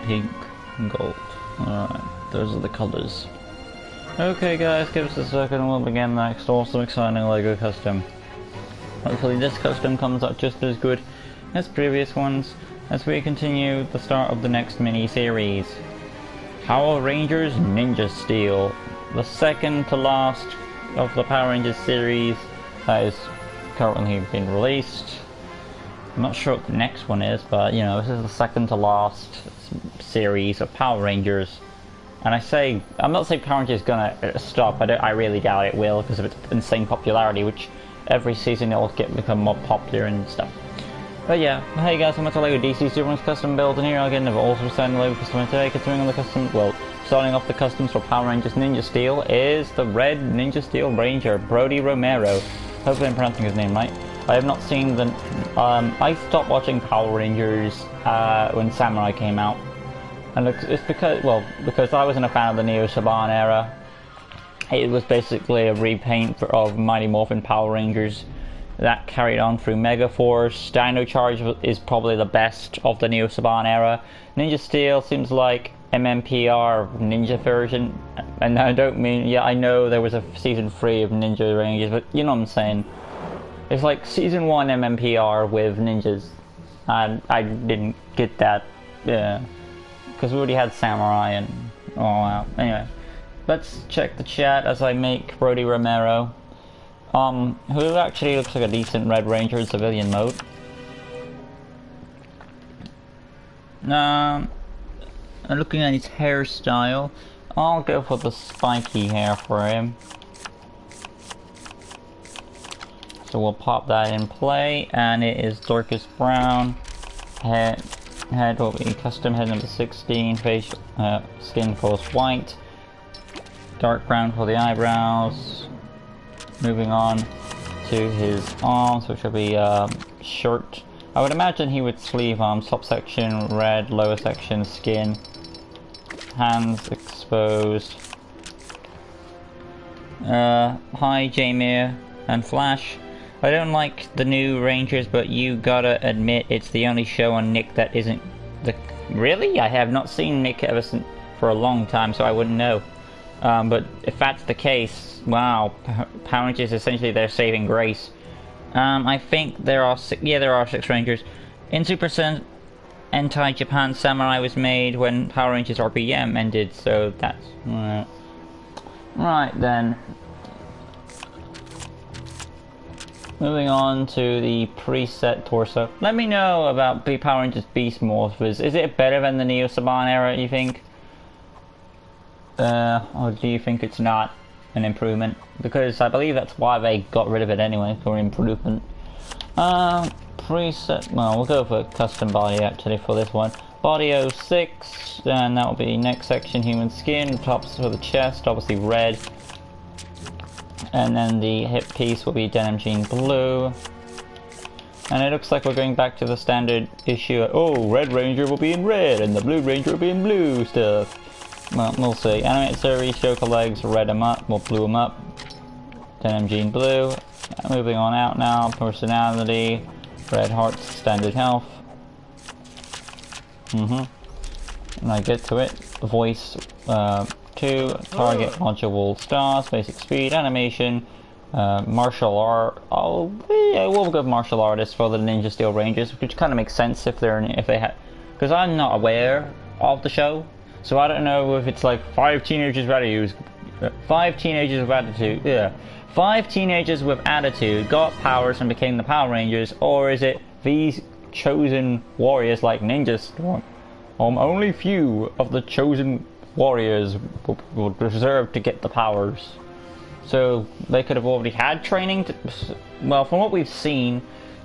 pink, and gold. Alright, those are the colors. Okay guys, give us a second and we'll begin the next awesome exciting LEGO custom. Hopefully this custom comes out just as good as previous ones as we continue the start of the next mini-series. Power Rangers Ninja Steel, the second to last of the Power Rangers series that is currently been released. I'm not sure what the next one is, but you know, this is the second to last series of Power Rangers. And I'm not saying Power Rangers is gonna stop. I really doubt it will because of its insane popularity, which every season it'll become more popular and stuff. But yeah, hey guys, I'm at the LEGO DC Superman's custom build, and here again I've also decided LEGO custom today. Continuing on the custom, well, starting off the customs for Power Rangers Ninja Steel is the red Ninja Steel Ranger, Brody Romero. Hopefully I'm pronouncing his name right. I have not seen the, I stopped watching Power Rangers when Samurai came out. And it's because I wasn't a fan of the Neo Saban era. It was basically a repaint of Mighty Morphin Power Rangers that carried on through Mega Force. Dino Charge is probably the best of the Neo Saban era. Ninja Steel seems like MMPR Ninja version, and I don't mean, yeah, I know there was a season 3 of Ninja Rangers, but you know what I'm saying. It's like season 1 MMPR with ninjas, and I didn't get that, yeah, because we already had Samurai and all out. Anyway, let's check the chat as I make Brody Romero, who actually looks like a decent Red Ranger in civilian mode. And looking at his hairstyle, I'll go for the spiky hair for him. So we'll pop that in play, and it is darkest brown. Head will be custom head number 16. Facial skin color white. Dark brown for the eyebrows. Moving on to his arms, which will be shirt. I would imagine he would sleeve arms. Top section red, lower section skin. Hands exposed. Hi Jameer and Flash. I don't like the new Rangers, but you gotta admit it's the only show on Nick that isn't the... Really? I have not seen Nick ever since for a long time, so I wouldn't know. But if that's the case, wow, Power Rangers is essentially their saving grace. I think there are 6 Rangers. In Super Sentai Japan, Samurai was made when Power Rangers RPM ended, so that's... Right then. Moving on to the preset torso. Let me know about Power Rangers Beast Morphers. Is it better than the Neo Saban era, you think? Or do you think it's not an improvement? Because I believe that's why they got rid of it anyway, for improvement. Preset, well, we'll go for custom body actually for this one. Body 06, and that will be neck section human skin, tops for the chest, obviously red. And then the hip piece will be denim jean blue. And it looks like we're going back to the standard issue. Oh, Red Ranger will be in red, and the Blue Ranger will be in blue stuff. Well, we'll see. Animated series, Joker legs, red them up, we'll blue them up. Denim jean blue. Moving on out now, personality, red hearts, standard health. And I get to it. Voice, 2, target, module, stars, basic speed, animation, martial art. Oh, yeah, we'll go with martial artists for the Ninja Steel Rangers, which kind of makes sense if they had, because I'm not aware of the show, so I don't know if it's like 5 teenagers with attitude, 5 teenagers with attitude, yeah, 5 teenagers with attitude got powers and became the Power Rangers, or is it these chosen warriors like Ninja Steel? Only few of the chosen warriors will deserve to get the powers. So they could have already had training to, well, from what we've seen,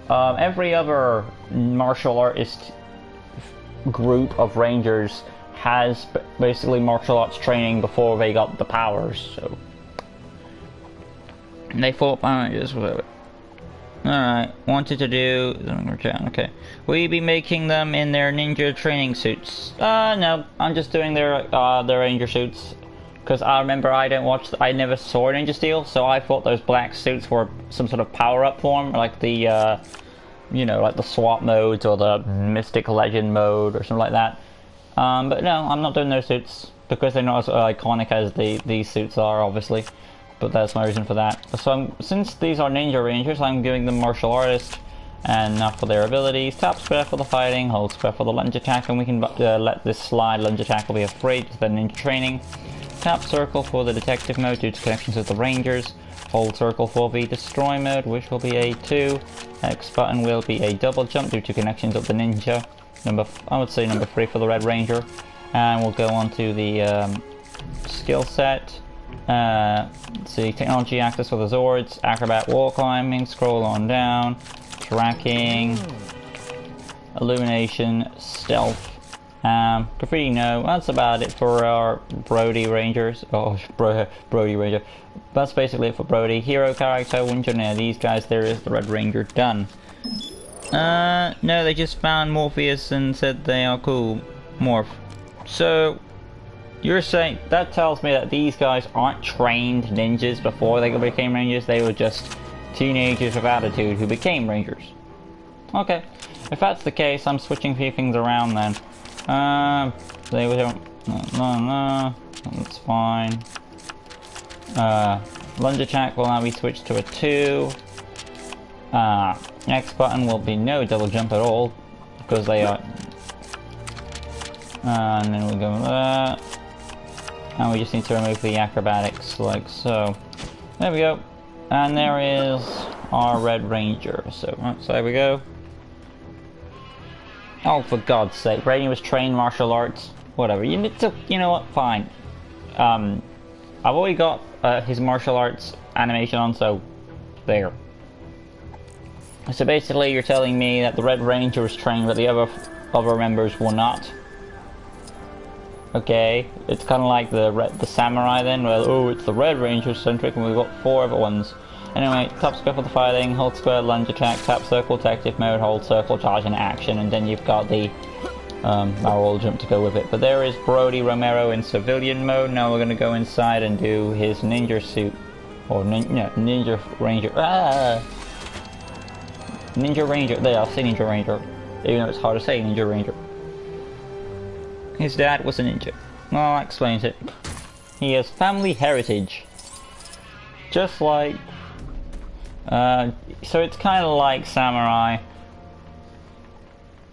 every other martial artist group of rangers has basically martial arts training before they got the powers, so they fought managers with it. Alright, wanted to do... Okay. Will you be making them in their ninja training suits? No, I'm just doing their ranger suits. Because I remember I never saw Ninja Steel, so I thought those black suits were some sort of power-up form, like the, you know, like the SWAT modes or the Mystic Legend mode or something like that. But no, I'm not doing those suits because they're not as iconic as these suits are, obviously. But that's my reason for that. So since these are Ninja Rangers, I'm giving them Martial Artist, and now for their abilities. Tap square for the fighting, hold square for the lunge attack, and we can let this slide lunge attack will be afraid to the ninja training. Tap circle for the detective mode due to connections with the Rangers. Hold circle for the destroy mode, which will be a 2. X button will be a double jump due to connections with the ninja. I would say number 3 for the Red Ranger. And we'll go on to the skill set. Let's see, technology access for the Zords, acrobat wall climbing, scroll on down, tracking, illumination, stealth, graffiti. No, that's about it for our Brody Rangers. Oh, Brody Ranger. That's basically it for Brody. Hero character, Winter. These guys, there is the Red Ranger done. No, they just found Morpheus and said they are cool. Morph. So, you're saying, that tells me that these guys aren't trained ninjas before they became Rangers, they were just teenagers with attitude who became Rangers. Okay, if that's the case, I'm switching a few things around then. They don't, no, that's fine. Lunge attack will now be switched to a 2. X button will be no double jump at all, because they are... and then we'll go with that. And we just need to remove the acrobatics, like so. There we go. And there is our Red Ranger. So there we go. Oh, for God's sake. Brady was trained martial arts. Whatever. You know what? Fine. I've already got his martial arts animation on, so there. So basically you're telling me that the Red Ranger was trained, but the other members were not. Okay, it's kind of like the samurai then. Well, oh, it's the Red Ranger centric, and we've got 4 other ones. Anyway, tap square for the fighting, hold square lunge attack, tap circle detective mode, hold circle charge and action, and then you've got the barrel jump to go with it. But there is Brody Romero in civilian mode. Now we're going to go inside and do his ninja suit, or Ninja Ranger. Ninja Ranger. There, I'll say Ninja Ranger, even though it's hard to say Ninja Ranger. His dad was a ninja. Well, that explains it. He has family heritage. Just like... so it's kind of like Samurai.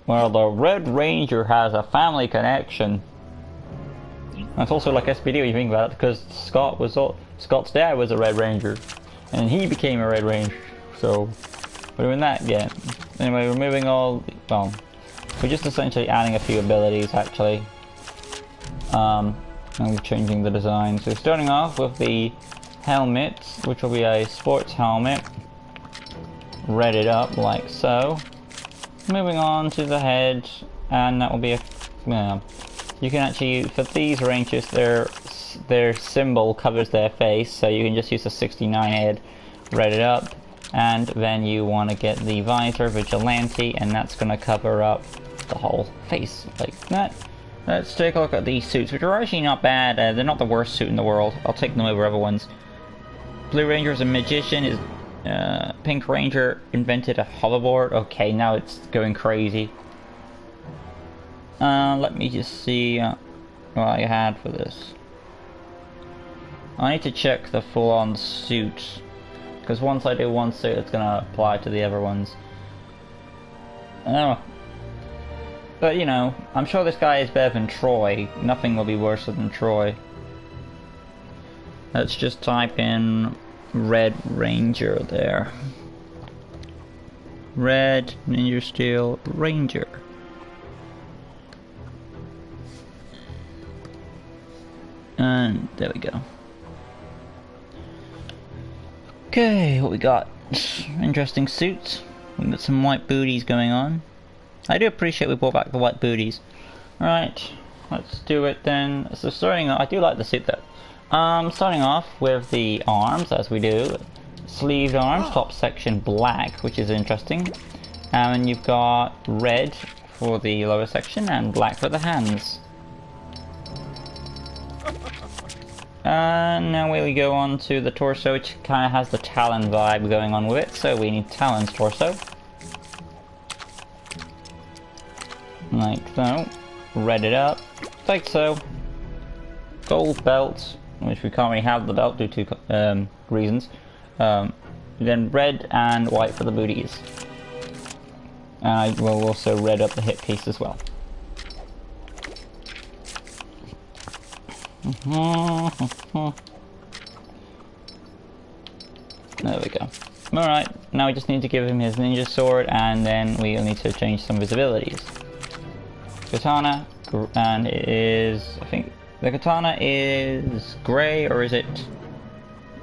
Well, the Red Ranger has a family connection. That's also like SPD when you think about it, because Scott's dad was a Red Ranger. And he became a Red Ranger. So, we're doing that again. Anyway, removing all... well, we're just essentially adding a few abilities, actually. And we're changing the design. So starting off with the helmet, which will be a sports helmet. Red it up like so. Moving on to the head, and that will be a... you can actually, for these Rangers, their symbol covers their face, so you can just use a 69 head, red it up, and then you want to get the visor, vigilante, and that's going to cover up the whole face like that. Let's take a look at these suits, which are actually not bad. They're not the worst suit in the world. I'll take them over other ones. Blue Ranger is a magician. Pink Ranger invented a hoverboard. Okay, now it's going crazy. Let me just see what I had for this. I need to check the full-on suit, because once I do one suit, it's gonna apply to the other ones. But you know, I'm sure this guy is better than Troy. Nothing will be worse than Troy. Let's just type in Red Ranger there. Red Ninja Steel Ranger. And there we go. Okay, what we got? Interesting suits. We've got some white booties going on. I do appreciate we brought back the white booties. Alright, let's do it then. So starting off, I do like the suit though. Starting off with the arms, as we do. Sleeved arms, top section black, which is interesting. And you've got red for the lower section and black for the hands. And now we go on to the torso, which kind of has the Talon vibe going on with it. So we need Talon's torso. Like so. Red it up. like so. Gold belt, which we can't really have the belt due to reasons. Then red and white for the booties. I will also red up the hip piece as well. There we go. Alright, now we just need to give him his ninja sword, and then we'll need to change some of his abilities. Katana, and it is, I think, the katana is grey, or is it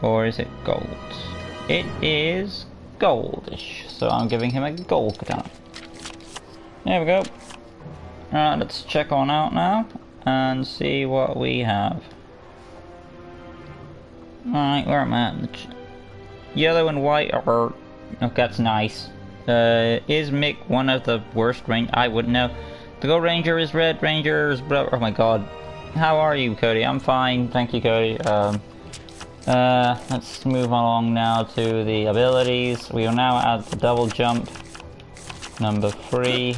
gold? It is goldish, so I'm giving him a gold katana. There we go. Alright, let's check on out now, and see what we have. Alright, where am I at? Yellow and white are... Okay, that's nice. Is Mick one of the worst I wouldn't know. The Gold Ranger is red, Ranger is... Oh my god. How are you, Cody? I'm fine, thank you, Cody. Let's move along now to the abilities. We will now add the double jump, number 3.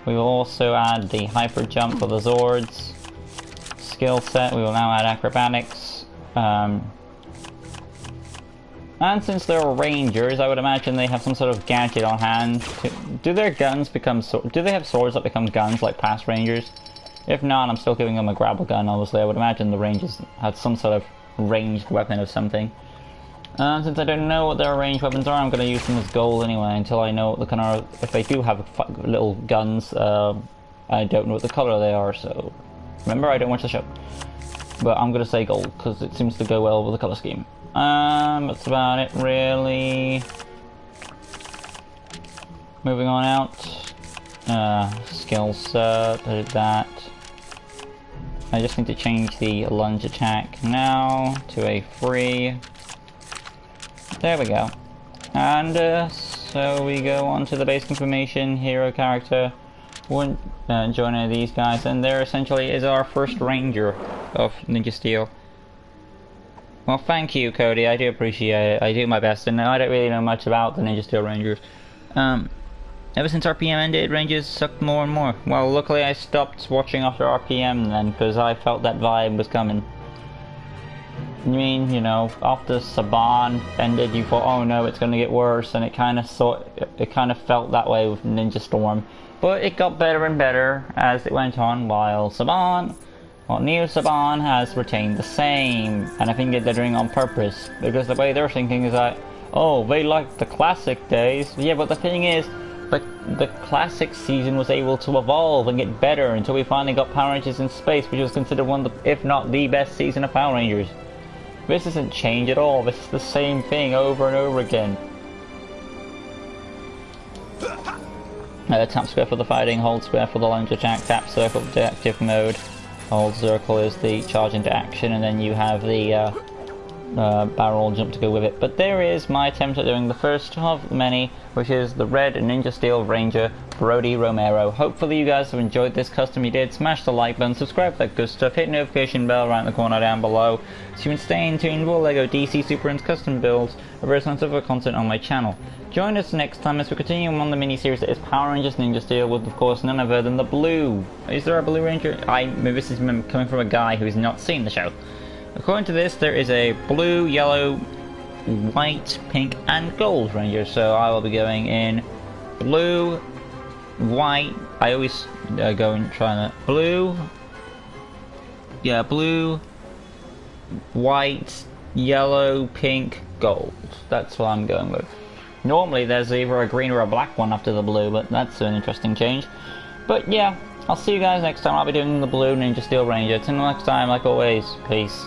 We will also add the hyper jump for the Zords. Skill set, we will now add acrobatics. And since they're rangers, I would imagine they have some sort of gadget on hand. Do their guns become do they have swords that become guns like past rangers? If not, I'm still giving them a grapple gun, obviously. I would imagine the rangers had some sort of ranged weapon of something. Since I don't know what their ranged weapons are, I'm going to use them as gold anyway, until I know what the kind of... If they do have little guns, I don't know what the colour they are, so... Remember, I don't watch the show. But I'm going to say gold, because it seems to go well with the colour scheme. That's about it, really. Moving on out. Skill set, I did that. I just need to change the lunge attack now to a free. There we go. And so we go on to the basic information, hero character. Wouldn't join any of these guys, and there essentially is our first ranger of Ninja Steel. Well, thank you, Cody. I do appreciate it. I do my best, and I don't really know much about the Ninja Steel Rangers. Ever since RPM ended, Rangers sucked more and more. Well, luckily I stopped watching after RPM then, because I felt that vibe was coming. I mean, you know, after Saban ended, you thought, oh no, it's going to get worse, and it kind of felt that way with Ninja Storm. But it got better and better as it went on, while Neo Saban has retained the same, and I think that they're doing it on purpose, because the way they're thinking is that, oh, they like the classic days. Yeah, but the thing is, the classic season was able to evolve and get better until we finally got Power Rangers in Space, which was considered one of the, if not the best season of Power Rangers. This isn't change at all, this is the same thing over and over again. Tap square for the fighting, hold square for the lunge attack, tap circle for the active mode, hold circle is the charge into action, and then you have the barrel jump to go with it. But there is my attempt at doing the first of many, which is the red Ninja Steel Ranger Brody Romero. Hopefully you guys have enjoyed this custom. You did, smash the like button, subscribe for that good stuff, hit notification bell right in the corner down below so you can stay in tune with all LEGO DC Super and custom builds and various other content on my channel. Join us next time as we continue on the mini-series that is Power Rangers Ninja Steel with, of course, none other than the blue. Is there a blue ranger? This is coming from a guy who has not seen the show. According to this, there is a blue, yellow, white, pink, and gold ranger. So I will be going in blue, white. I always go and try that. Blue, yeah, blue, white, yellow, pink, gold. That's what I'm going with. Normally there's either a green or a black one after the blue, but that's an interesting change. But yeah, I'll see you guys next time. I'll be doing the blue Ninja Steel Ranger. Until next time, like always, peace.